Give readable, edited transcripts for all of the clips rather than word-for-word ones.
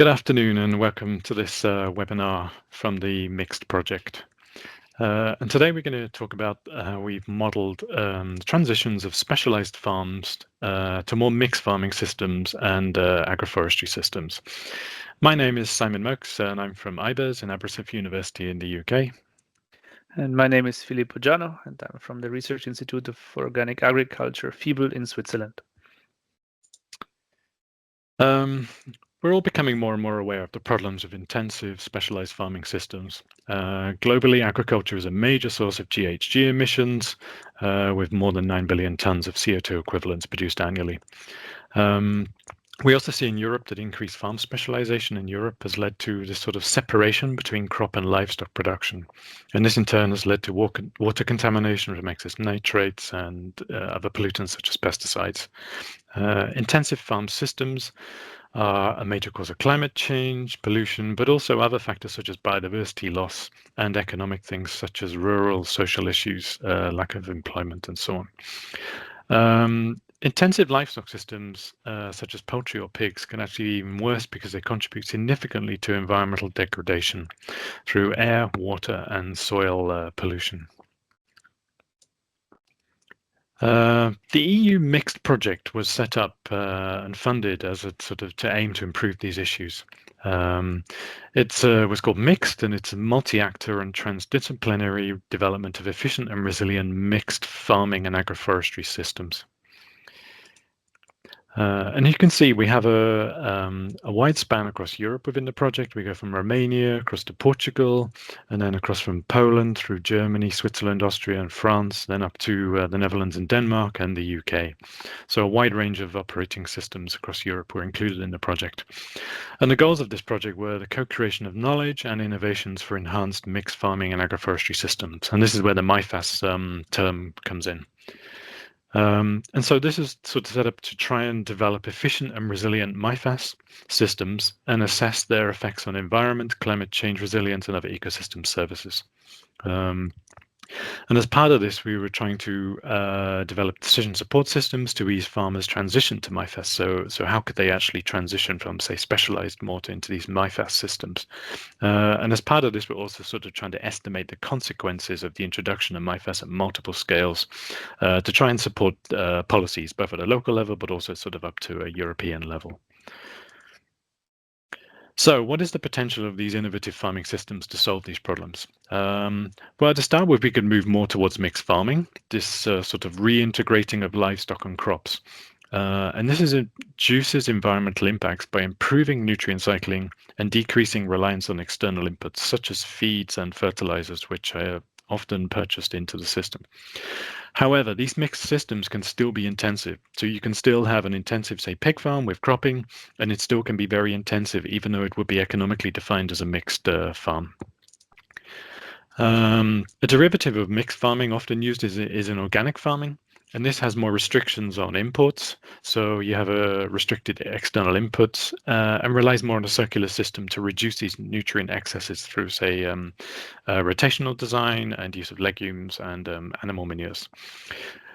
Good afternoon and welcome to this webinar from the Mixed project. And today we're going to talk about how we've modeled the transitions of specialized farms to more mixed farming systems and agroforestry systems. My name is Simon Mokes and I'm from IBES in Aberystwyth University in the UK. And my name is Filippo Giano and I'm from the Research Institute of Organic Agriculture, Fiebel in Switzerland. We're all becoming more and more aware of the problems of intensive specialized farming systems. Globally, agriculture is a major source of GHG emissions, with more than 9 billion tons of CO2 equivalents produced annually. We also see in Europe that increased farm specialization in Europe has led to this sort of separation between crop and livestock production. And this in turn has led to water contamination from excess nitrates and other pollutants such as pesticides. Intensive farm systems are a major cause of climate change, pollution, but also other factors such as biodiversity loss and economic things such as rural social issues, lack of employment, and so on. Intensive livestock systems, such as poultry or pigs, can actually be even worse because they contribute significantly to environmental degradation through air, water, and soil pollution. The EU Mixed project was set up and funded as a sort of to aim to improve these issues. It was called Mixed, and it's a multi-actor and transdisciplinary development of efficient and resilient mixed farming and agroforestry systems. And you can see we have a wide span across Europe within the project. We go from Romania across to Portugal, and then across from Poland through Germany, Switzerland, Austria, and France, then up to the Netherlands and Denmark and the UK. So a wide range of operating systems across Europe were included in the project. And the goals of this project were the co-creation of knowledge and innovations for enhanced mixed farming and agroforestry systems. And this is where the MIFAS term comes in. And so this is sort of set up to try and develop efficient and resilient MIFAS systems and assess their effects on environment, climate change resilience, and other ecosystem services. And as part of this, we were trying to develop decision support systems to ease farmers' transition to MIFAS. So how could they actually transition from, say, specialized mortar into these MIFAS systems? And as part of this, we're also sort of trying to estimate the consequences of the introduction of MIFAS at multiple scales to try and support policies, both at a local level, but also sort of up to a European level. So what is the potential of these innovative farming systems to solve these problems? Well, to start with, we could move more towards mixed farming, this sort of reintegrating of livestock and crops. And this reduces environmental impacts by improving nutrient cycling and decreasing reliance on external inputs, such as feeds and fertilizers, which are often purchased into the system. However, these mixed systems can still be intensive. So you can still have an intensive, say, pig farm with cropping, and it still can be very intensive, even though it would be economically defined as a mixed farm. A derivative of mixed farming often used is in organic farming, and this has more restrictions on imports. So you have a restricted external inputs and relies more on a circular system to reduce these nutrient excesses through, say, rotational design and use of legumes and animal manures.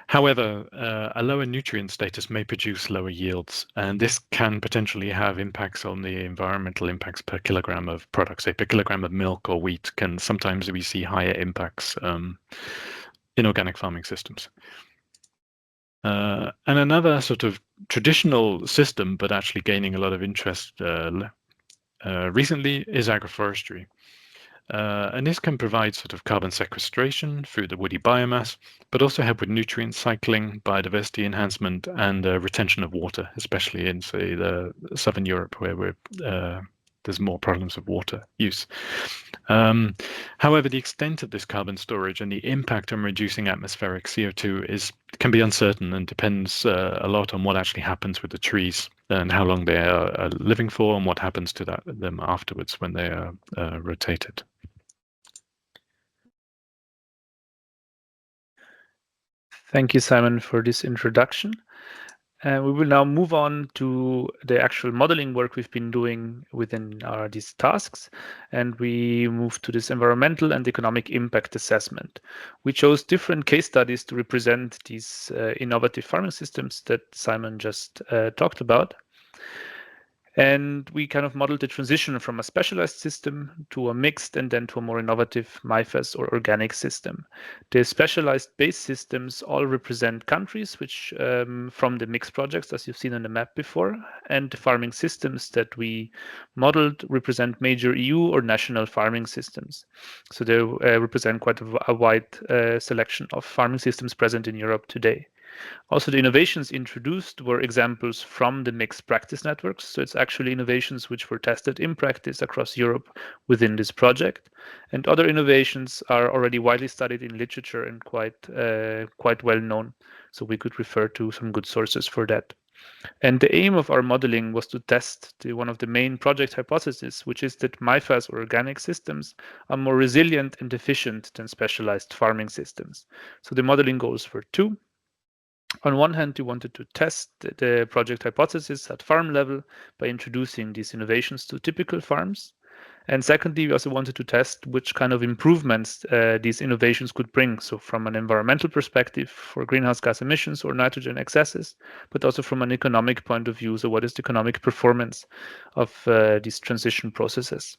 However, a lower nutrient status may produce lower yields, and this can potentially have impacts on the environmental impacts per kilogram of product. Say per kilogram of milk or wheat can sometimes we see higher impacts in organic farming systems. And another sort of traditional system, but actually gaining a lot of interest recently, is agroforestry. And this can provide sort of carbon sequestration through the woody biomass, but also help with nutrient cycling, biodiversity enhancement, and retention of water, especially in, say, the Southern Europe, where there's more problems of water use. However, the extent of this carbon storage and the impact on reducing atmospheric CO2 can be uncertain and depends a lot on what actually happens with the trees and how long they are living for and what happens to them afterwards when they are rotated. Thank you, Simon, for this introduction. And we will now move on to the actual modeling work we've been doing within these tasks. And we move to this environmental and economic impact assessment. We chose different case studies to represent these innovative farming systems that Simon just talked about. And we kind of modeled the transition from a specialized system to a mixed and then to a more innovative MIFAS or organic system. The specialized base systems all represent countries which from the mixed projects, as you've seen on the map before, and the farming systems that we modeled represent major EU or national farming systems. So they represent quite a wide selection of farming systems present in Europe today. Also, the innovations introduced were examples from the mixed practice networks. So it's actually innovations which were tested in practice across Europe within this project. And other innovations are already widely studied in literature and quite well known. So we could refer to some good sources for that. And the aim of our modeling was to test one of the main project hypotheses, which is that MIFAS or organic systems are more resilient and efficient than specialized farming systems. So the modeling goals were two. On one hand, we wanted to test the project hypothesis at farm level by introducing these innovations to typical farms. And secondly, we also wanted to test which kind of improvements these innovations could bring. So from an environmental perspective for greenhouse gas emissions or nitrogen excesses, but also from an economic point of view. So what is the economic performance of these transition processes?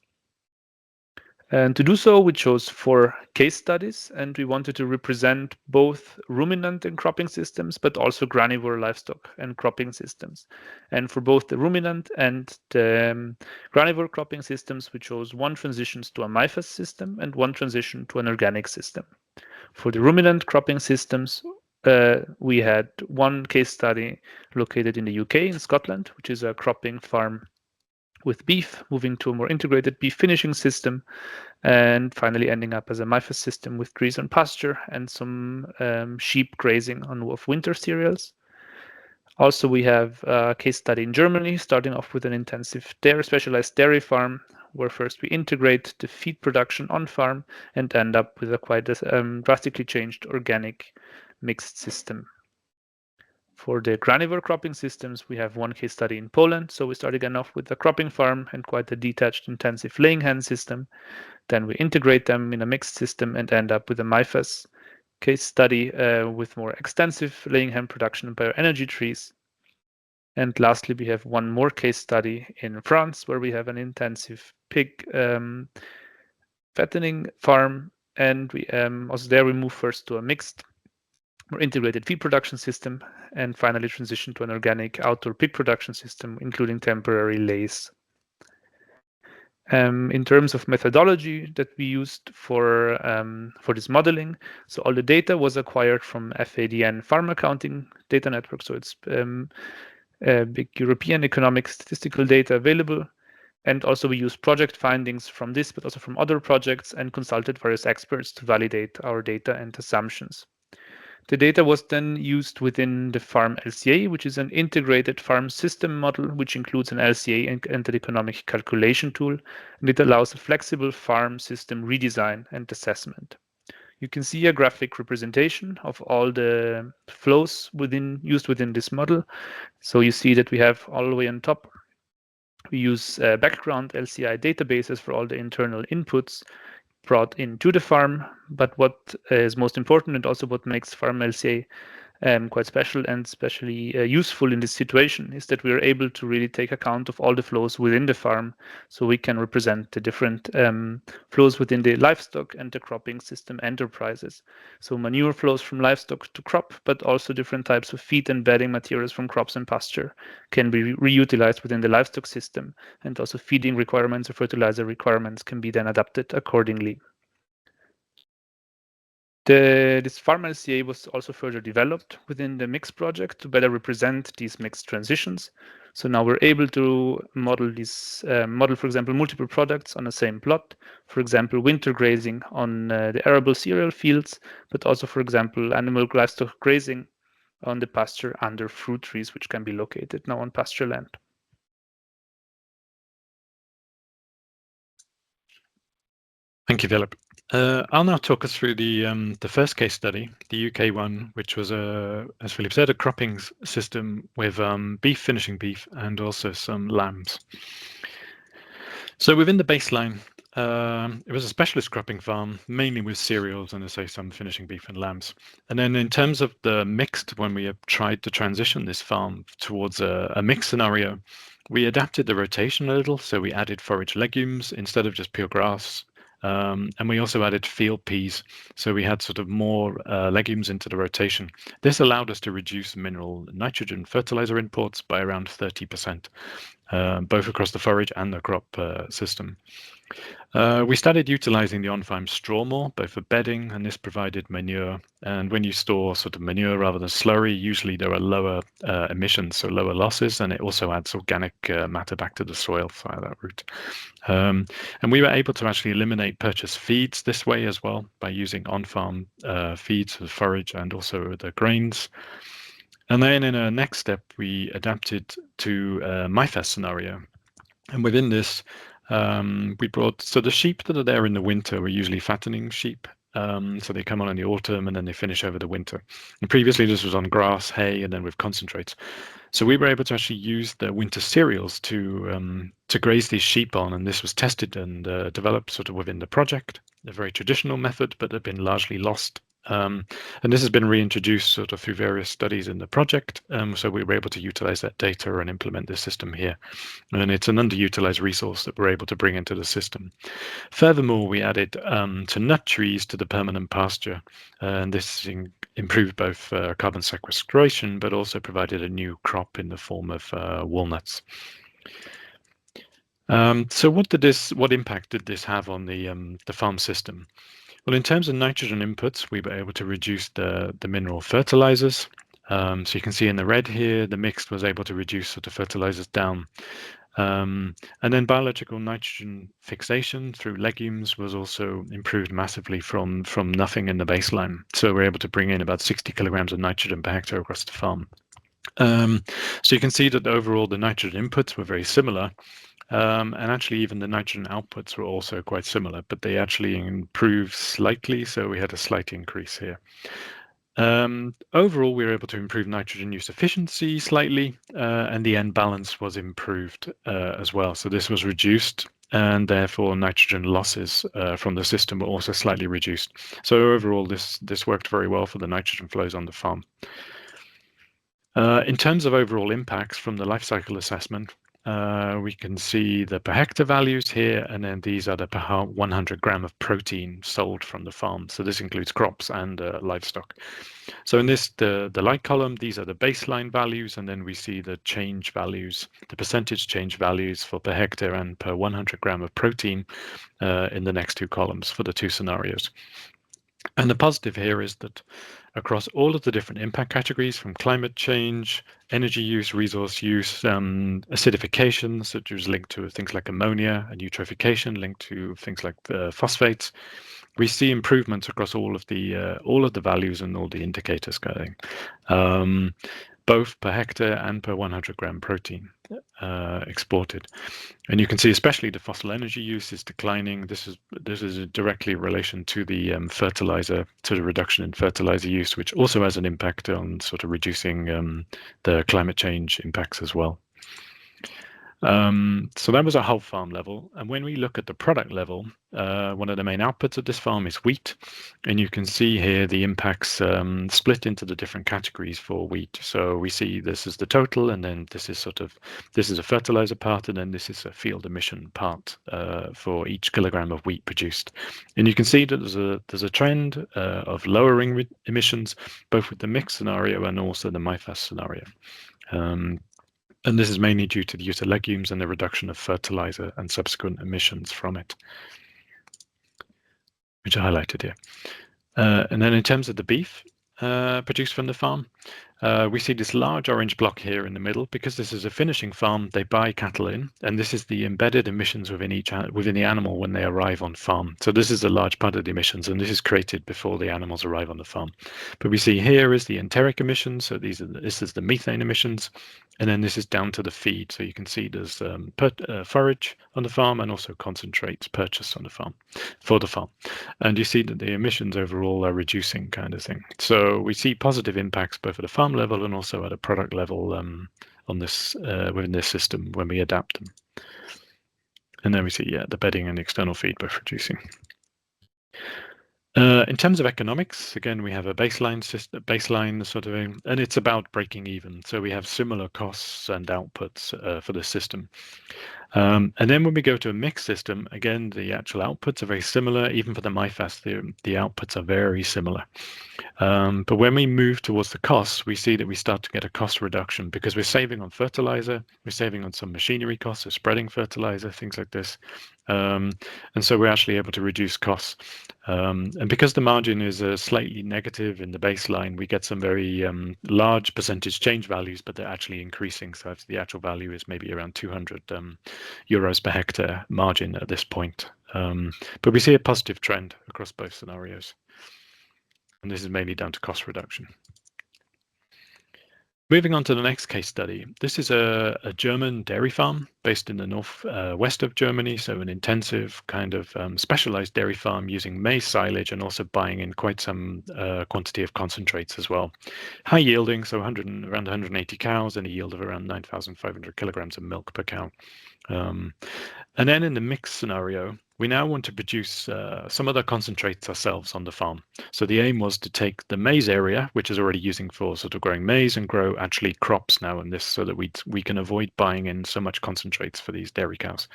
And to do so, we chose 4 case studies, and we wanted to represent both ruminant and cropping systems, but also granivore livestock and cropping systems. And for both the ruminant and the granivore cropping systems, we chose 1 transitions to a MIFAS system and 1 transition to an organic system. For the ruminant cropping systems, we had 1 case study located in the UK, in Scotland, which is a cropping farm with beef, moving to a more integrated beef finishing system, and finally ending up as a MIFAS system with grease on pasture and some sheep grazing on winter cereals. Also, we have a case study in Germany, starting off with an intensive specialized dairy farm, where first we integrate the feed production on farm and end up with a quite drastically changed organic mixed system. For the granivore cropping systems, we have 1 case study in Poland. So we start again off with a cropping farm and quite a detached intensive laying hen system. Then we integrate them in a mixed system and end up with a MIFAS case study with more extensive laying hen production and bioenergy trees. And lastly, we have 1 more case study in France, where we have an intensive pig fattening farm. And we also there we move first to a mixed more integrated feed production system, and finally transition to an organic outdoor pig production system, including temporary lays. In terms of methodology that we used for this modeling, so all the data was acquired from FADN Farm Accounting Data Network, so it's big European economic statistical data available. And also we used project findings from this, but also from other projects, and consulted various experts to validate our data and assumptions. The data was then used within the farm LCA, which is an integrated farm system model, which includes an LCA and an economic calculation tool, and it allows a flexible farm system redesign and assessment. You can see a graphic representation of all the flows used within this model. So you see that we have all the way on top, we use background LCI databases for all the internal inputs brought into the farm. But what is most important, and also what makes farm LCA quite special and especially useful in this situation, is that we are able to really take account of all the flows within the farm, so we can represent the different flows within the livestock and the cropping system enterprises. So manure flows from livestock to crop, but also different types of feed and bedding materials from crops and pasture can be reutilized within the livestock system, and also feeding requirements or fertilizer requirements can be then adapted accordingly. This farm LCA was also further developed within the mix project to better represent these mixed transitions. So now we're able to model for example, multiple products on the same plot. For example, winter grazing on the arable cereal fields, but also, for example, animal livestock grazing on the pasture under fruit trees, which can be located now on pasture land. Thank you, Philip. I'll now talk us through the first case study, the UK one, which was, as Philip said, a cropping system with beef, finishing beef, and also some lambs. So within the baseline, it was a specialist cropping farm, mainly with cereals and, as I say, some finishing beef and lambs. And then in terms of the mixed, when we have tried to transition this farm towards a mixed scenario, We adapted the rotation a little, so we added forage legumes instead of just pure grass. And we also added field peas, so we had sort of more legumes into the rotation. This allowed us to reduce mineral nitrogen fertilizer imports by around 30%, both across the forage and the crop system. We started utilizing the on-farm straw more, both for bedding, and this provided manure. And when you store sort of manure rather than slurry, usually there are lower emissions, so lower losses, and it also adds organic matter back to the soil via that route. And we were able to actually eliminate purchased feeds this way as well by using on-farm feeds for the forage and also the grains. And then in a next step, we adapted to a MIFAS scenario. And within this, we brought, so the sheep that are there in the winter were usually fattening sheep. So they come on in the autumn and then they finish over the winter. And previously this was on grass, hay, and then with concentrates. So we were able to actually use the winter cereals to graze these sheep on, and this was tested and developed sort of within the project. A very traditional method, but had been largely lost. And this has been reintroduced sort of through various studies in the project. So we were able to utilize that data and implement this system here. And it's an underutilized resource that we're able to bring into the system. Furthermore, we added to nut trees to the permanent pasture, and this improved both carbon sequestration, but also provided a new crop in the form of walnuts. So what impact did this have on the farm system? Well, in terms of nitrogen inputs, we were able to reduce the mineral fertilizers. So you can see in the red here, the mix was able to reduce sort of fertilizers down. And then biological nitrogen fixation through legumes was also improved massively from nothing in the baseline. So we're able to bring in about 60 kilograms of nitrogen per hectare across the farm. So you can see that overall the nitrogen inputs were very similar. And actually, even the nitrogen outputs were also quite similar, but they actually improved slightly. So we had a slight increase here. Overall, we were able to improve nitrogen use efficiency slightly, and the end balance was improved as well. So this was reduced, and therefore nitrogen losses from the system were also slightly reduced. So overall, this worked very well for the nitrogen flows on the farm. In terms of overall impacts from the life cycle assessment, we can see the per hectare values here, and then these are the per 100 gram of protein sold from the farm. So this includes crops and livestock. So in this, the light column, these are the baseline values, and then we see the change values, the percentage change values for per hectare and per 100 gram of protein in the next two columns for the two scenarios. And the positive here is that across all of the different impact categories, from climate change, energy use, resource use, acidification, such as linked to things like ammonia, and eutrophication linked to things like phosphates, we see improvements across all of the values and all the indicators going, both per hectare and per 100 gram protein exported. And you can see especially the fossil energy use is declining. This is directly in relation to the fertilizer, to the reduction in fertilizer use, which also has an impact on sort of reducing the climate change impacts as well. So that was a whole farm level. And when we look at the product level, one of the main outputs of this farm is wheat. And you can see here the impacts split into the different categories for wheat. So we see this is the total, and then this is a fertilizer part, and then this is a field emission part for each kilogram of wheat produced. And you can see that there's a trend of lowering emissions, both with the mixed scenario and also the MIFAS scenario. And this is mainly due to the use of legumes and the reduction of fertilizer and subsequent emissions from it, which are highlighted here. And then in terms of the beef produced from the farm, we see this large orange block here in the middle. Because this is a finishing farm, they buy cattle in, and this is the embedded emissions within the animal when they arrive on farm. So this is a large part of the emissions, and this is created before the animals arrive on the farm. But we see here is the enteric emissions. So this is the methane emissions, and then this is down to the feed. So you can see there's forage on the farm and also concentrates purchased on the farm for the farm. And you see that the emissions overall are reducing, kind of thing. So we see positive impacts both at a farm level and also at a product level on this within this system when we adapt them. And then we see, the bedding and the external feed both reducing. In terms of economics, again, we have a baseline system, baseline sort of, and it's about breaking even. So we have similar costs and outputs for the system. And then when we go to a mixed system, again, the actual outputs are very similar. Even for the MIFAS, the outputs are very similar. But when we move towards the costs, we see that we start to get a cost reduction because we're saving on fertilizer, we're saving on some machinery costs, so spreading fertilizer, things like this. And so we're actually able to reduce costs. And because the margin is slightly negative in the baseline, we get some very large percentage change values, but they're actually increasing. So the actual value is maybe around 200 euros per hectare margin at this point. But we see a positive trend across both scenarios. And this is mainly down to cost reduction. Moving on to the next case study. This is a German dairy farm based in the northwest of Germany, so an intensive kind of specialized dairy farm using maize silage and also buying in quite some quantity of concentrates as well. High yielding, so around 180 cows and a yield of around 9,500 kilograms of milk per cow. And then in the mixed scenario, we now want to produce some of the concentrates ourselves on the farm. So the aim was to take the maize area, which is already using for sort of growing maize, and grow actually crops now in this, so that we can avoid buying in so much concentrates for these dairy cows.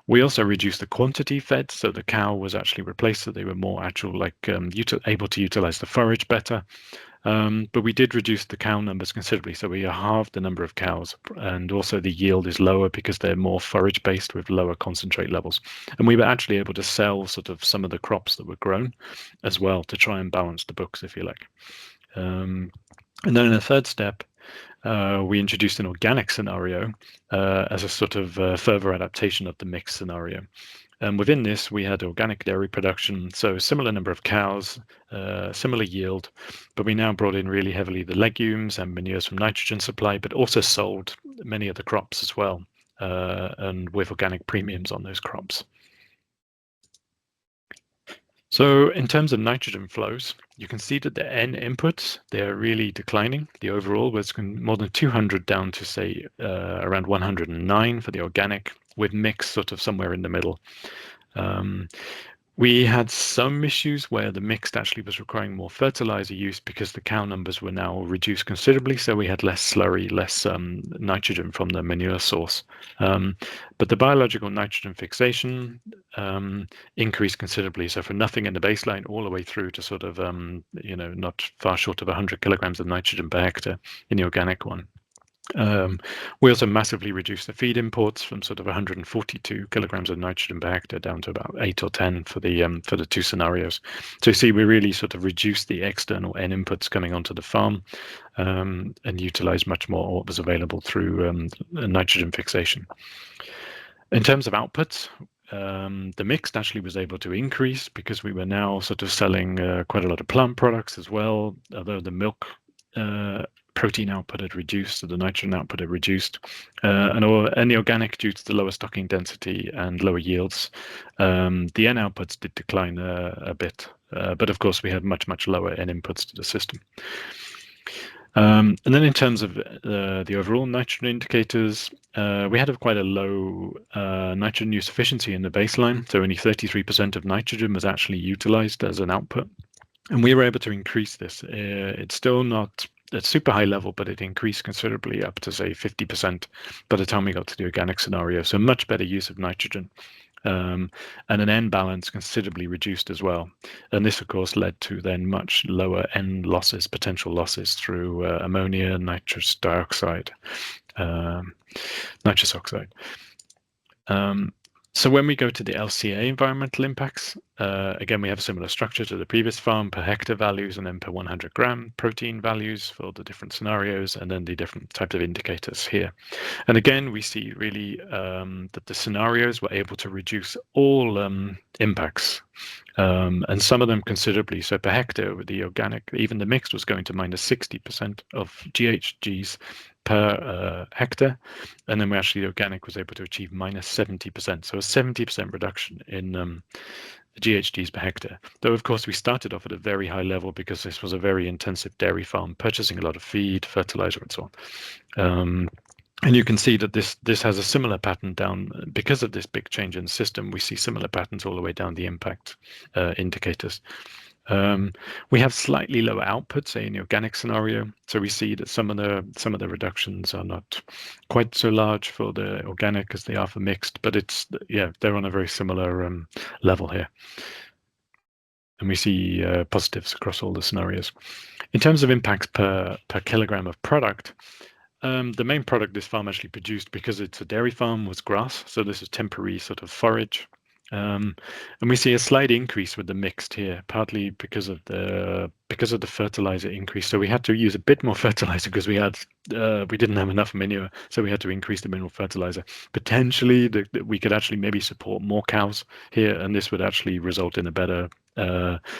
We also reduced the quantity fed, so the cow was actually replaced, so they were more actual, able to utilize the forage better. But we did reduce the cow numbers considerably, so we halved the number of cows, and also the yield is lower because they're more forage based with lower concentrate levels. And we were actually able to sell sort of some of the crops that were grown as well to try and balance the books, if you like. And then in the third step, we introduced an organic scenario as a sort of further adaptation of the mixed scenario. And within this, we had organic dairy production, so similar number of cows, similar yield, but we now brought in really heavily the legumes and manures from nitrogen supply, but also sold many of the crops as well, and with organic premiums on those crops. So in terms of nitrogen flows, you can see that the N inputs, they're really declining. The overall was more than 200 down to, say, around 109 for the organic, with mix sort of somewhere in the middle. We had some issues where the mixed actually was requiring more fertilizer use because the cow numbers were now reduced considerably. So we had less slurry, less nitrogen from the manure source. But the biological nitrogen fixation increased considerably. So from nothing in the baseline all the way through to sort of, not far short of 100 kilograms of nitrogen per hectare in the organic one. We also massively reduced the feed imports from sort of 142 kilograms of nitrogen per hectare down to about 8 or 10 for the two scenarios. So you see, we really sort of reduced the external N inputs coming onto the farm, and utilized much more what was available through nitrogen fixation. In terms of outputs, the mixed actually was able to increase because we were now sort of selling quite a lot of plant products as well, although the milk protein output had reduced, so the nitrogen output had reduced, and the organic, due to the lower stocking density and lower yields, the N outputs did decline a bit, but of course we had much lower N inputs to the system. And then in terms of the overall nitrogen indicators, we had quite a low nitrogen use efficiency in the baseline, so only 33% of nitrogen was actually utilized as an output, and we were able to increase this. It's still not at super high level, but it increased considerably up to, say, 50% by the time we got to the organic scenario. So much better use of nitrogen, and an N balance considerably reduced as well. And this, of course, led to then much lower N losses, potential losses through ammonia, nitrous dioxide, nitrous oxide. So when we go to the LCA environmental impacts, again, we have a similar structure to the previous farm, per hectare values and then per 100 gram protein values for the different scenarios, and then the different types of indicators here. And again, we see really that the scenarios were able to reduce all impacts, and some of them considerably. So per hectare with the organic, even the mixed was going to minus 60% of GHGs per hectare, and then the organic was able to achieve minus 70%, so a 70% reduction in the GHGs per hectare. Though of course we started off at a very high level because this was a very intensive dairy farm, purchasing a lot of feed, fertilizer, and so on. And you can see that this has a similar pattern down because of this big change in the system. We see similar patterns all the way down the impact indicators. We have slightly lower output, say in the organic scenario. So we see that some of the reductions are not quite so large for the organic as they are for mixed, but they're on a very similar level here. And we see positives across all the scenarios. In terms of impacts per kilogram of product, the main product this farm actually produced, because it's a dairy farm, was grass. So this is temporary sort of forage. And we see a slight increase with the mixed here, partly because of the fertilizer increase. So we had to use a bit more fertilizer because we didn't have enough manure, so we had to increase the mineral fertilizer. Potentially, we could actually maybe support more cows here, and this would actually result in a better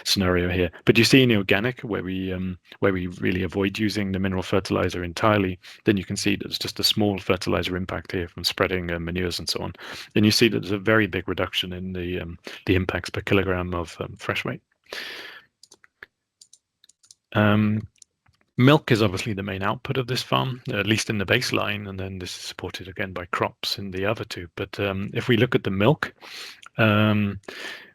scenario here. But you see in the organic, where we really avoid using the mineral fertilizer entirely, then you can see that there's just a small fertilizer impact here from spreading manures and so on. And you see that there's a very big reduction in the impacts per kilogram of fresh weight. Milk is obviously the main output of this farm, at least in the baseline, and then this is supported again by crops in the other two. But if we look at the milk,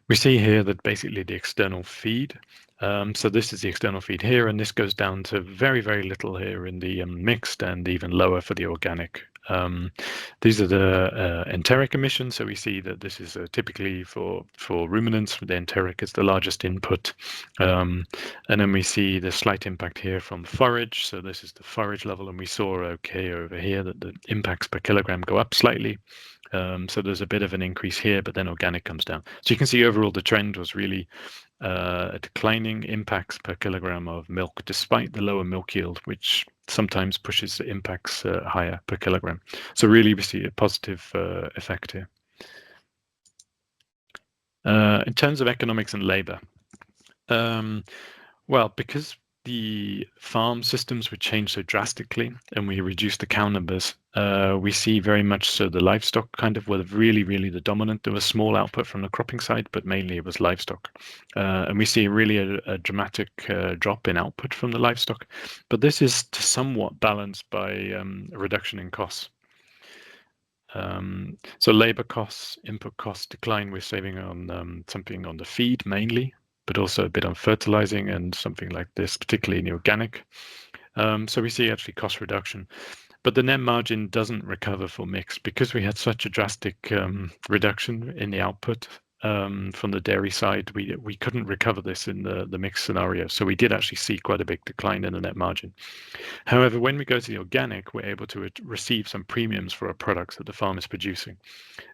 we see here that basically the external feed. So this is the external feed here, and this goes down to very, very little here in the mixed, and even lower for the organic. These are the enteric emissions. So we see that this is typically for ruminants. The enteric is the largest input. And then we see the slight impact here from forage. So this is the forage level, and we saw okay over here that the impacts per kilogram go up slightly. So there's a bit of an increase here, but then organic comes down. So you can see overall the trend was really a declining impacts per kilogram of milk, despite the lower milk yield, which sometimes pushes the impacts higher per kilogram. So really we see a positive effect here. In terms of economics and labor, well, because the farm systems would change so drastically and we reduced the cow numbers, we see very much so the livestock kind of were really, really the dominant. There was small output from the cropping side, but mainly it was livestock. And we see really a dramatic drop in output from the livestock. But this is somewhat balanced by a reduction in costs. So labor costs, input costs decline. We're saving on something on the feed mainly, but also a bit on fertilizing and something like this, particularly in the organic. So we see actually cost reduction. But the net margin doesn't recover for mix because we had such a drastic reduction in the output from the dairy side. We couldn't recover this in the mix scenario. So we did actually see quite a big decline in the net margin. However, when we go to the organic, we're able to receive some premiums for our products that the farm is producing.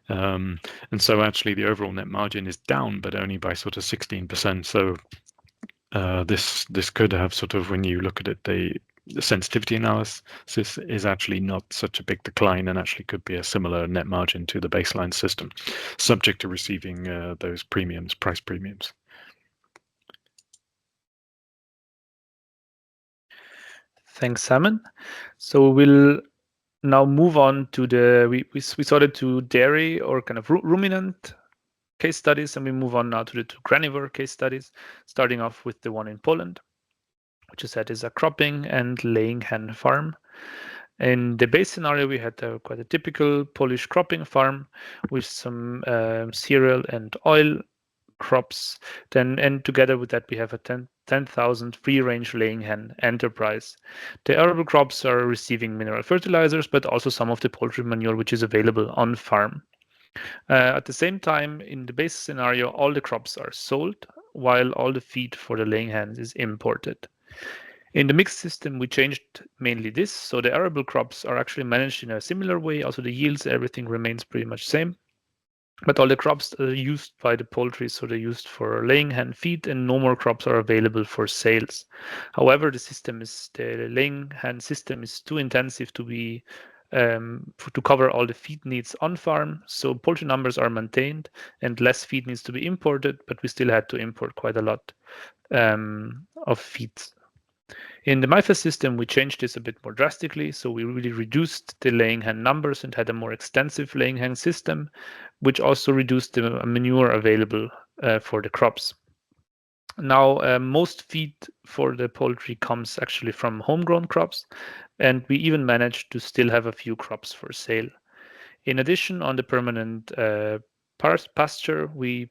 And so actually the overall net margin is down, but only by sort of 16%. So this could have sort of, when you look at it, the sensitivity analysis is actually not such a big decline, and actually could be a similar net margin to the baseline system, subject to receiving those premiums, price premiums. Thanks, Simon. So we'll now move on to we started to dairy or kind of ruminant case studies, and we move on now to the two granivore case studies, starting off with the one in Poland, which is that is a cropping and laying hen farm. In the base scenario, we had quite a typical Polish cropping farm with some cereal and oil crops. And together with that, we have a 10,000 free-range laying hen enterprise. The arable crops are receiving mineral fertilizers, but also some of the poultry manure, which is available on farm. At the same time, in the base scenario, all the crops are sold, while all the feed for the laying hens is imported. In the mixed system, we changed mainly this. So the arable crops are actually managed in a similar way. Also, the yields, everything remains pretty much same. But all the crops are used by the poultry, so they're used for laying hen feed, and no more crops are available for sales. However, the laying hen system is too intensive to be to cover all the feed needs on farm. So poultry numbers are maintained and less feed needs to be imported, but we still had to import quite a lot of feed. In the MIFA system, we changed this a bit more drastically. So we really reduced the laying hen numbers and had a more extensive laying hen system, which also reduced the manure available for the crops. Now, most feed for the poultry comes actually from homegrown crops, and we even managed to still have a few crops for sale. In addition, on the permanent pasture, we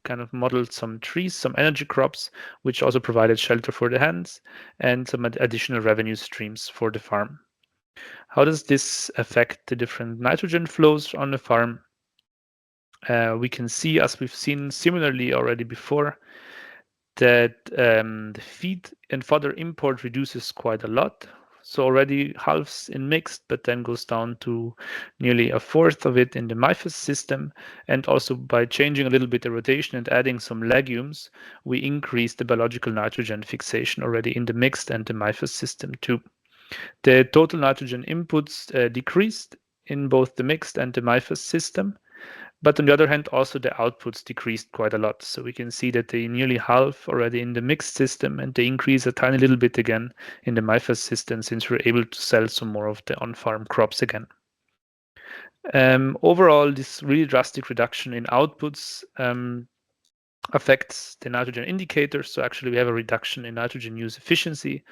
kind of modeled some trees, some energy crops, which also provided shelter for the hens and some additional revenue streams for the farm. How does this affect the different nitrogen flows on the farm? We can see, as we've seen similarly already before, that the feed and fodder import reduces quite a lot. So already halves in mixed, but then goes down to nearly a fourth of it in the MIFAS system. And also by changing a little bit the rotation and adding some legumes, we increase the biological nitrogen fixation already in the mixed and the MIFAS system too. The total nitrogen inputs decreased in both the mixed and the MIFAS system. But on the other hand, also the outputs decreased quite a lot. So we can see that they nearly halve already in the mixed system, and they increase a tiny little bit again in the MIFAS system since we're able to sell some more of the on-farm crops again. Overall, this really drastic reduction in outputs affects the nitrogen indicators. So actually, we have a reduction in nitrogen use efficiency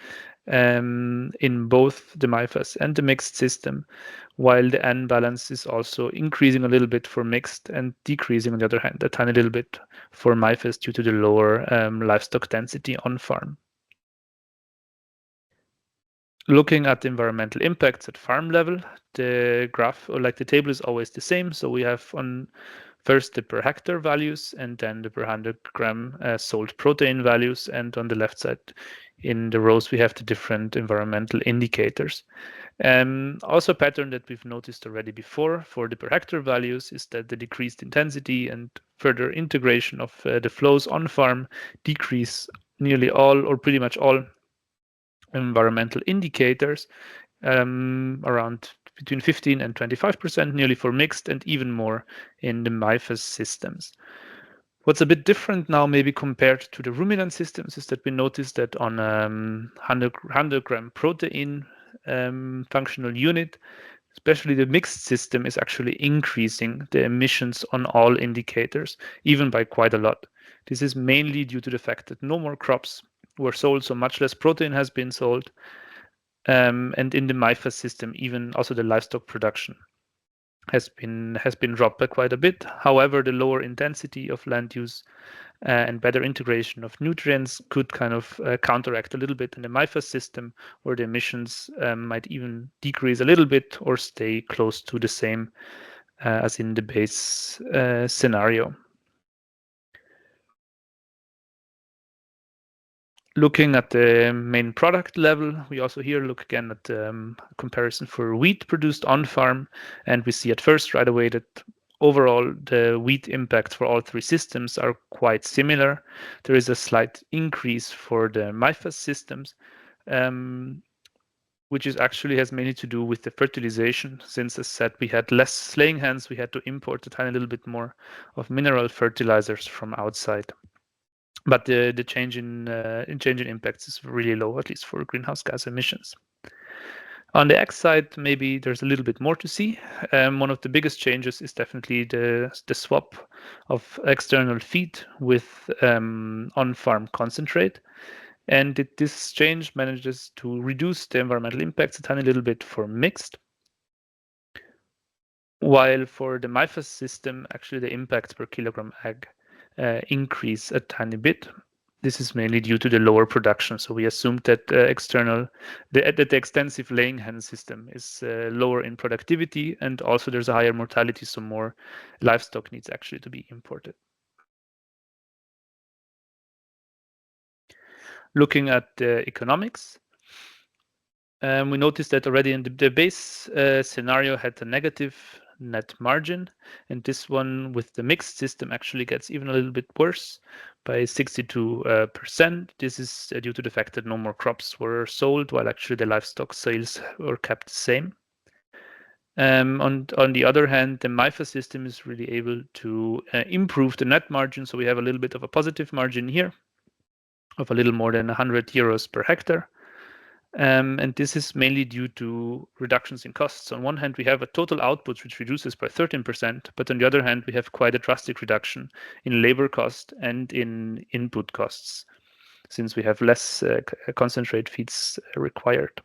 in both the MIFAS and the mixed system, while the N balance is also increasing a little bit for mixed and decreasing on the other hand a tiny little bit for MIFAS due to the lower livestock density on farm. Looking at the environmental impacts at farm level, the graph or like the table is always the same. So we have on first the per hectare values and then the per 100 gram sold protein values. And on the left side in the rows, we have the different environmental indicators. Also a pattern that we've noticed already before for the per hectare values is that the decreased intensity and further integration of the flows on farm decrease nearly all or pretty much all environmental indicators, around between 15 and 25%, nearly for mixed and even more in the MIFAS systems. What's a bit different now, maybe compared to the ruminant systems, is that we noticed that on 100 gram protein functional unit, especially the mixed system is actually increasing the emissions on all indicators, even by quite a lot. This is mainly due to the fact that no more crops were sold, so much less protein has been sold. And in the MIFAS system, even also the livestock production has been dropped by quite a bit. However, the lower intensity of land use and better integration of nutrients could kind of counteract a little bit in the MIFAS system, where the emissions might even decrease a little bit or stay close to the same as in the base scenario. Looking at the main product level, we also here look again at the comparison for wheat produced on farm, and we see at first right away that overall the wheat impacts for all three systems are quite similar. There is a slight increase for the MIFAS systems, which is actually has mainly to do with the fertilization. Since, as said, we had less slaying hens, we had to import a tiny little bit more of mineral fertilizers from outside. But the change in impacts is really low, at least for greenhouse gas emissions. On the X side, maybe there's a little bit more to see. One of the biggest changes is definitely the swap of external feed with on-farm concentrate. And this change manages to reduce the environmental impacts a tiny little bit for mixed. While for the MIFAS system, actually the impacts per kilogram egg increase a tiny bit. This is mainly due to the lower production. So we assumed that the extensive laying hen system is lower in productivity, and also there's a higher mortality, so more livestock needs actually to be imported. Looking at the economics, we noticed that already in the base scenario had a negative net margin, and this one with the mixed system actually gets even a little bit worse by 62%. This is due to the fact that no more crops were sold, while actually the livestock sales were kept the same. On the other hand, the MIFA system is really able to improve the net margin, so we have a little bit of a positive margin here of a little more than 100 euros per hectare. And this is mainly due to reductions in costs. On one hand, we have a total output which reduces by 13%, but on the other hand, we have quite a drastic reduction in labor cost and in input costs. since we have less concentrate feeds required.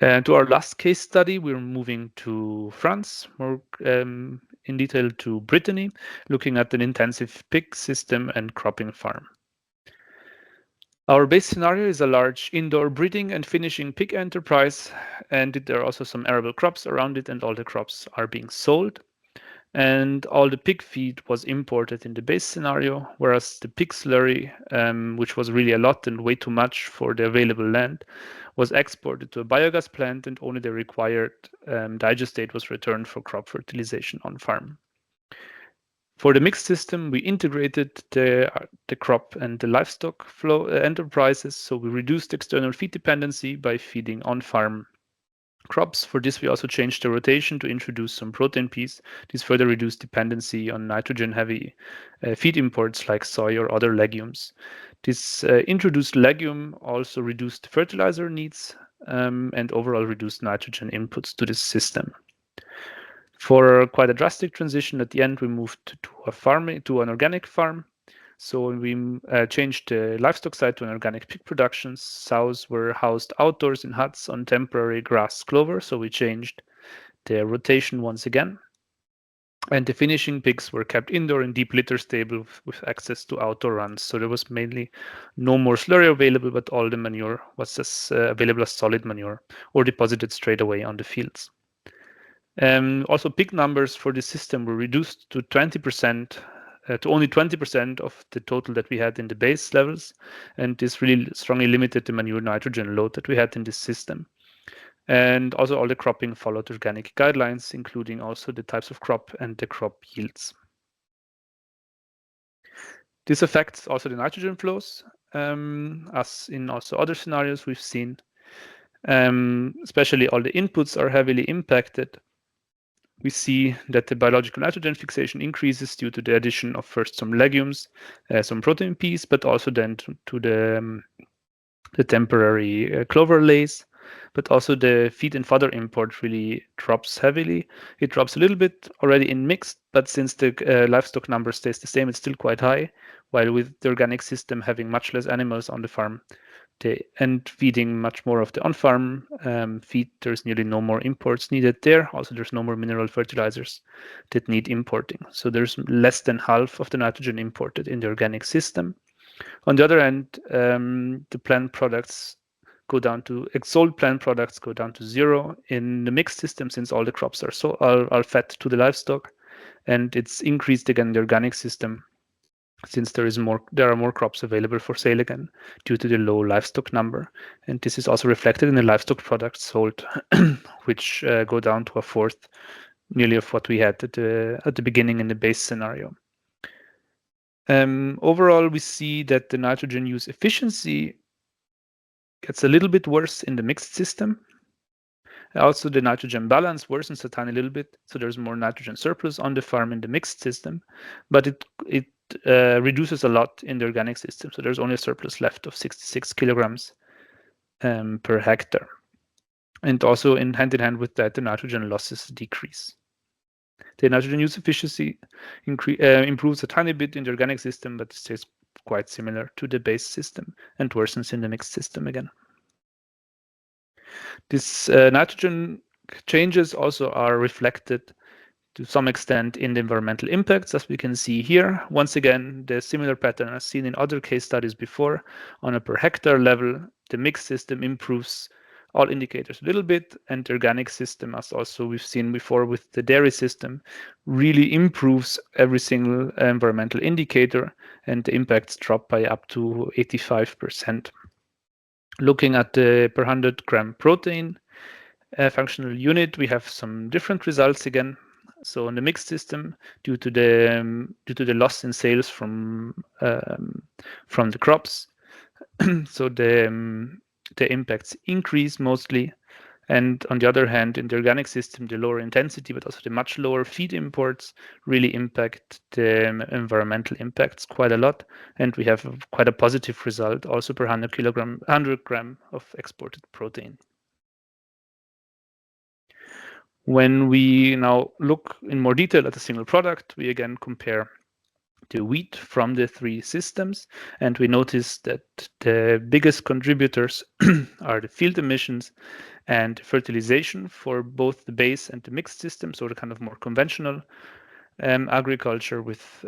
To our last case study, we're moving to France, more in detail to Brittany, looking at an intensive pig system and cropping farm. Our base scenario is a large indoor breeding and finishing pig enterprise, and there are also some arable crops around it, and all the crops are being sold. And all the pig feed was imported in the base scenario, whereas the pig slurry, which was really a lot and way too much for the available land, was exported to a biogas plant, and only the required digestate was returned for crop fertilization on farm. For the mixed system, we integrated the crop and the livestock flow enterprises, so we reduced external feed dependency by feeding on-farm crops. For this, we also changed the rotation to introduce some protein peas. This further reduced dependency on nitrogen-heavy feed imports like soy or other legumes. This introduced legume also reduced fertilizer needs and overall reduced nitrogen inputs to this system. For quite a drastic transition, at the end, we moved to an organic farm. So we changed the livestock side to an organic pig production. Sows were housed outdoors in huts on temporary grass clover. So we changed the rotation once again. And the finishing pigs were kept indoor in deep litter stable with access to outdoor runs. So there was mainly no more slurry available, but all the manure was available as solid manure or deposited straight away on the fields. Also, pig numbers for the system were reduced to 20%, to only 20% of the total that we had in the base levels, and this really strongly limited the manure nitrogen load that we had in this system. And also all the cropping followed organic guidelines, including also the types of crop and the crop yields. This affects also the nitrogen flows, as in also other scenarios we've seen. Especially all the inputs are heavily impacted. We see that the biological nitrogen fixation increases due to the addition of first some legumes, some protein peas, but also then to the temporary clover lays. But also the feed and fodder import really drops heavily. It drops a little bit already in mixed, but since the livestock number stays the same, it's still quite high. While with the organic system having much less animals on the farm, and feeding much more of the on-farm feed, there's nearly no more imports needed there. Also, there's no more mineral fertilizers that need importing. So there's less than half of the nitrogen imported in the organic system. On the other hand, the plant products go down to sold plant products go down to zero in the mixed system, since all the crops are fed to the livestock, and it's increased again in the organic system, since there are more crops available for sale again due to the low livestock number. And this is also reflected in the livestock products sold, which go down to a fourth nearly of what we had at the beginning in the base scenario. Overall, we see that the nitrogen use efficiency gets a little bit worse in the mixed system. Also, the nitrogen balance worsens a tiny little bit, so there's more nitrogen surplus on the farm in the mixed system, but it reduces a lot in the organic system. So there's only a surplus left of 66 kilograms per hectare. And also hand in hand with that, the nitrogen losses decrease. The nitrogen use efficiency improves a tiny bit in the organic system, but stays quite similar to the base system and worsens in the mixed system again. These nitrogen changes also are reflected to some extent in the environmental impacts, as we can see here. Once again, the similar pattern as seen in other case studies before. On a per hectare level, the mixed system improves all indicators a little bit, and the organic system, as also we've seen before with the dairy system, really improves every single environmental indicator, and the impacts drop by up to 85%. Looking at the per 100 gram protein functional unit, we have some different results again. So in the mixed system, due to the loss in sales from the crops, so the impacts increase mostly. And on the other hand, in the organic system, the lower intensity, but also the much lower feed imports really impact the environmental impacts quite a lot. And we have quite a positive result also per 100 gram of exported protein. When we now look in more detail at a single product, we again compare the wheat from the three systems. And we notice that the biggest contributors are the field emissions and fertilization for both the base and the mixed system, so the kind of more conventional agriculture with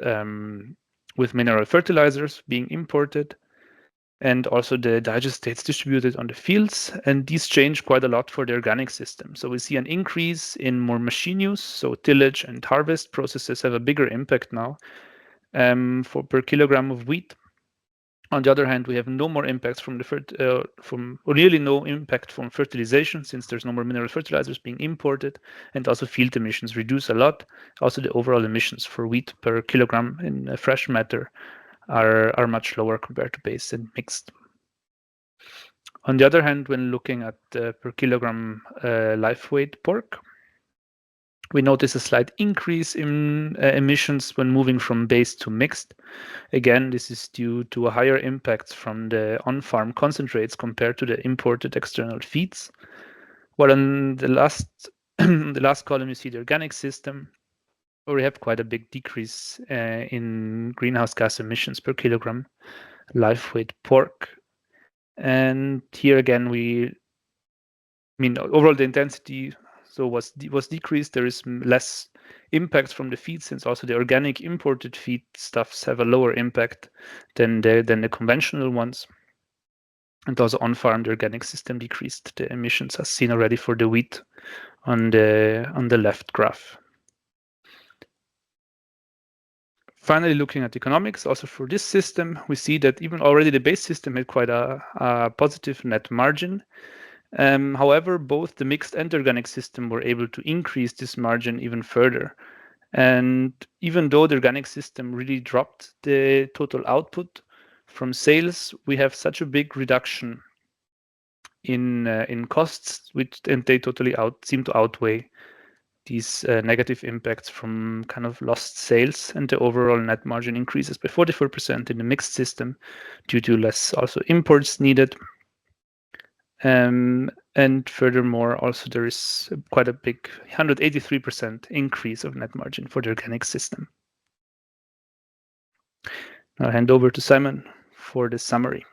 mineral fertilizers being imported, and also the digestates distributed on the fields. And these change quite a lot for the organic system. So we see an increase in more machine use. So tillage and harvest processes have a bigger impact now for per kilogram of wheat. On the other hand, we have no more impacts from or nearly no impact from fertilization, since there's no more mineral fertilizers being imported, and also field emissions reduce a lot. Also, the overall emissions for wheat per kilogram in fresh matter are much lower compared to base and mixed. On the other hand, when looking at per kilogram live weight pork, we notice a slight increase in emissions when moving from base to mixed. Again, this is due to a higher impact from the on-farm concentrates compared to the imported external feeds. While on the last the last column, you see the organic system, where we have quite a big decrease in greenhouse gas emissions per kilogram live weight pork. And here again, overall the intensity was decreased. There is less impact from the feed, since also the organic imported feedstuffs have a lower impact than the conventional ones. And also on-farm, the organic system decreased the emissions, as seen already for the wheat on the left graph. Finally, looking at economics, also for this system, we see that even already the base system had quite a positive net margin. However, both the mixed and organic system were able to increase this margin even further. And even though the organic system really dropped the total output from sales, we have such a big reduction in costs, and they totally seem to outweigh these negative impacts from kind of lost sales, and the overall net margin increases by 44% in the mixed system due to less also imports needed. And furthermore, also there is quite a big 183% increase of net margin for the organic system. I'll hand over to Simon for the summary.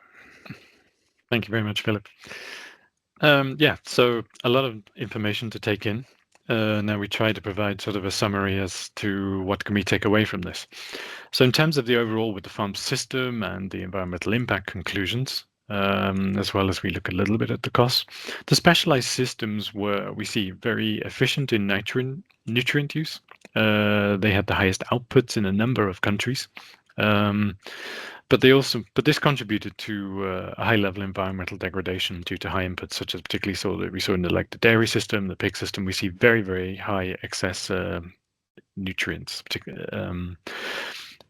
Thank you very much, Philip. Yeah, so a lot of information to take in. Now we try to provide sort of a summary as to what can we take away from this. So in terms of the overall with the farm system and the environmental impact conclusions, as well as we look a little bit at the costs, the specialized systems were, we see, very efficient in nutrient use. They had the highest outputs in a number of countries. But this contributed to a high level environmental degradation due to high inputs, such as particularly we saw in the dairy system, the pig system. We see very, very high excess nutrients, particularly.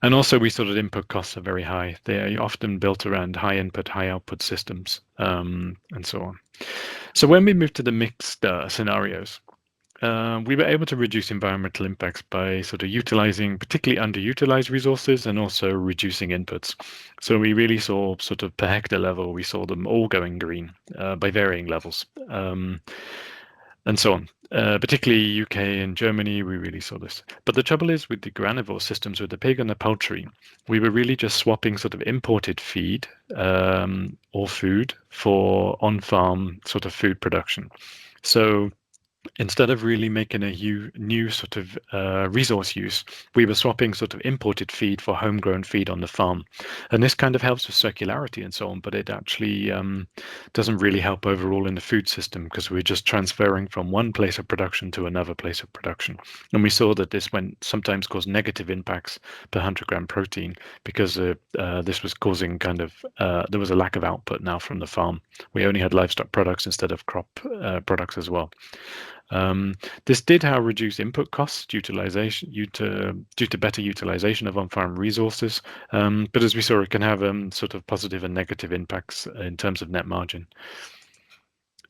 And also we saw that input costs are very high. They are often built around high input, high output systems, and so on. So when we move to the mixed scenarios, we were able to reduce environmental impacts by sort of utilizing particularly underutilized resources and also reducing inputs. So we really saw sort of per hectare level, we saw them all going green by varying levels, and so on. Particularly UK and Germany, we really saw this. But the trouble is with the granivore systems, with the pig and the poultry, we were really just swapping sort of imported feed or food for on-farm sort of food production. So instead of really making a new sort of resource use, we were swapping sort of imported feed for homegrown feed on the farm. And this kind of helps with circularity and so on, but it actually doesn't really help overall in the food system, because we're just transferring from one place of production to another place of production. And we saw that this sometimes caused negative impacts per 100 gram protein, because this was causing kind of, there was a lack of output now from the farm. We only had livestock products instead of crop products as well. This did, however, reduce input costs due to better utilization of on-farm resources. But as we saw, it can have sort of positive and negative impacts in terms of net margin.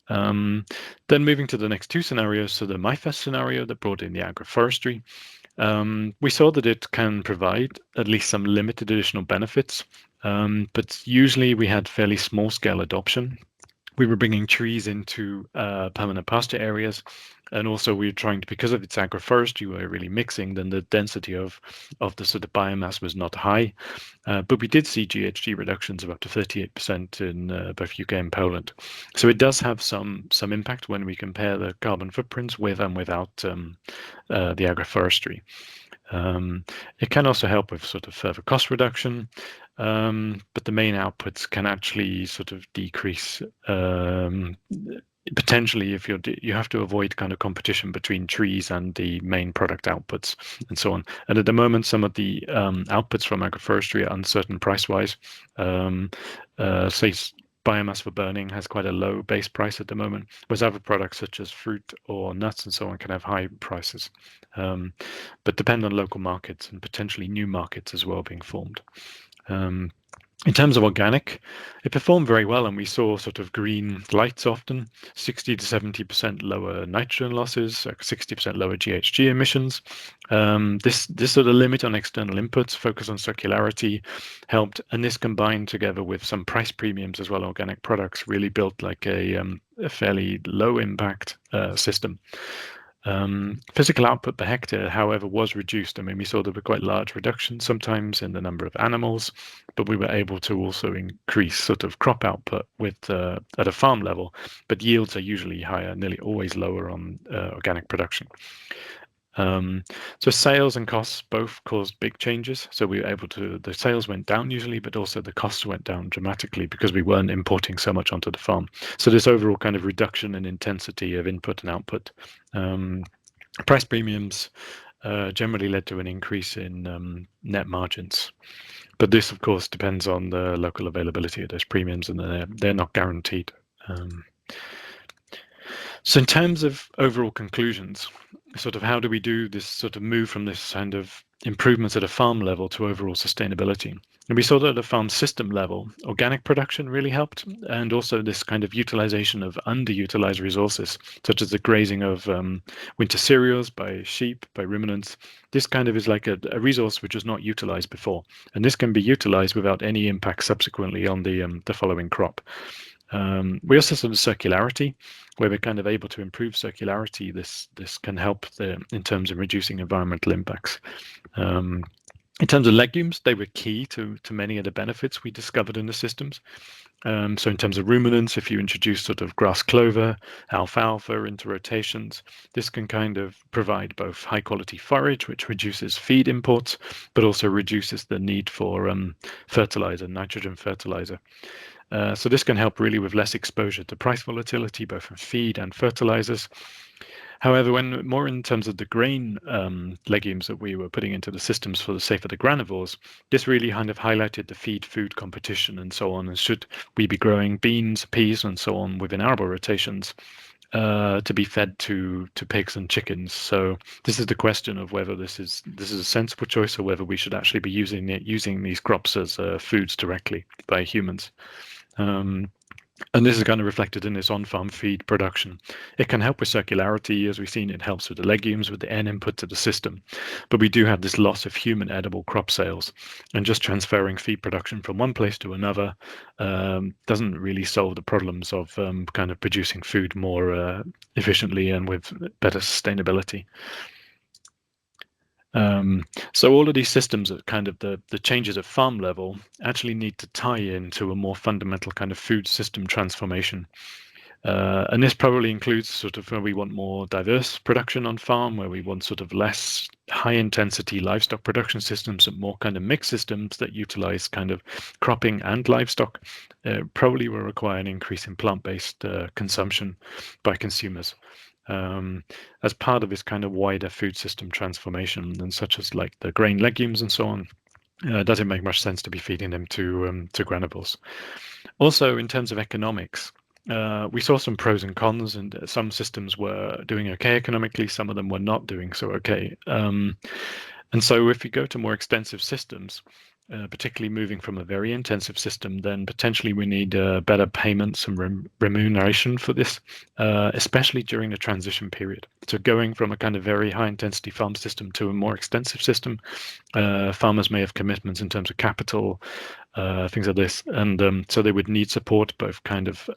Then moving to the next two scenarios, so the MIFAS scenario that brought in the agroforestry, we saw that it can provide at least some limited additional benefits, but usually we had fairly small scale adoption. we were bringing trees into permanent pasture areas, and also we were trying to, because of its agroforestry, you were really mixing, then the density of the sort of biomass was not high, but we did see GHG reductions of up to 38% in both UK and Poland. So it does have some impact when we compare the carbon footprints with and without the agroforestry. It can also help with sort of further cost reduction, but the main outputs can actually sort of decrease potentially if you have to avoid kind of competition between trees and the main product outputs and so on. And at the moment, some of the outputs from agroforestry are uncertain price-wise. Say biomass for burning has quite a low base price at the moment, whereas other products such as fruit or nuts and so on can have high prices, but depend on local markets and potentially new markets as well being formed. In terms of organic, it performed very well, and we saw sort of green lights often, 60 to 70% lower nitrogen losses, 60% lower GHG emissions. This sort of limit on external inputs, focus on circularity, helped, and this combined together with some price premiums as well, organic products really built like a fairly low impact system. Physical output per hectare, however, was reduced. I mean, we saw there were quite large reductions sometimes in the number of animals, but we were able to also increase sort of crop output with at a farm level. But yields are usually higher, nearly always lower on organic production. So sales and costs both caused big changes. So we were able to, the sales went down usually, but also the costs went down dramatically because we weren't importing so much onto the farm. So this overall kind of reduction in intensity of input and output. Price premiums generally led to an increase in net margins. But this, of course, depends on the local availability of those premiums, and they're not guaranteed. So in terms of overall conclusions, sort of how do we do this sort of move from this kind of improvements at a farm level to overall sustainability? And we saw that at a farm system level, organic production really helped, and also this kind of utilization of underutilized resources, such as the grazing of winter cereals by sheep, by ruminants. This kind of is like a resource which was not utilized before, and this can be utilized without any impact subsequently on the following crop. We also saw the circularity, where we're kind of able to improve circularity. This can help in terms of reducing environmental impacts. In terms of legumes, they were key to many of the benefits we discovered in the systems. So in terms of ruminants, if you introduce sort of grass clover, alfalfa into rotations, this can kind of provide both high quality forage, which reduces feed imports, but also reduces the need for fertilizer, nitrogen fertilizer. So this can help really with less exposure to price volatility, both from feed and fertilizers. However, when more in terms of the grain legumes that we were putting into the systems for the sake of the granivores, this really kind of highlighted the feed food competition and so on. And should we be growing beans, peas, and so on within arable rotations to be fed to pigs and chickens? So this is the question of whether this is a sensible choice or whether we should actually be using these crops as foods directly by humans. And this is kind of reflected in this on-farm feed production. It can help with circularity, as we've seen. It helps with the legumes, with the N input to the system. But we do have this loss of human edible crop sales, and just transferring feed production from one place to another doesn't really solve the problems of kind of producing food more efficiently and with better sustainability. So all of these systems at kind of the changes at farm level actually need to tie into a more fundamental kind of food system transformation. And this probably includes sort of where we want more diverse production on farm, where we want sort of less high intensity livestock production systems and more kind of mixed systems that utilize kind of cropping and livestock. Probably will require an increase in plant-based consumption by consumers. As part of this kind of wider food system transformation, and such as like the grain legumes and so on, doesn't make much sense to be feeding them to granivores. Also, in terms of economics, we saw some pros and cons, and some systems were doing okay economically, some of them were not doing so okay. And so if you go to more extensive systems, particularly moving from a very intensive system, then potentially we need better payments and remuneration for this, especially during the transition period. So going from a kind of very high intensity farm system to a more extensive system, farmers may have commitments in terms of capital, things like this. And so they would need support both kind of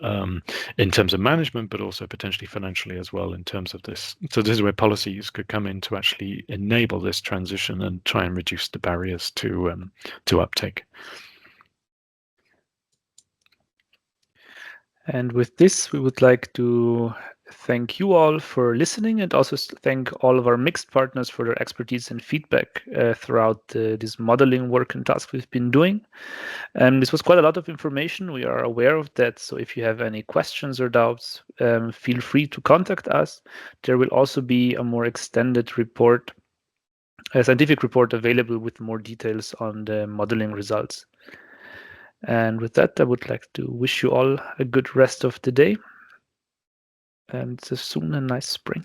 in terms of management, but also potentially financially as well in terms of this. So this is where policies could come in to actually enable this transition and try and reduce the barriers to uptake. And with this, we would like to thank you all for listening, and also thank all of our mixed partners for their expertise and feedback throughout this modeling work and task we've been doing. This was quite a lot of information. We are aware of that. So if you have any questions or doubts, feel free to contact us. There will also be a more extended report, a scientific report available with more details on the modeling results. And with that, I would like to wish you all a good rest of the day and soon a nice spring.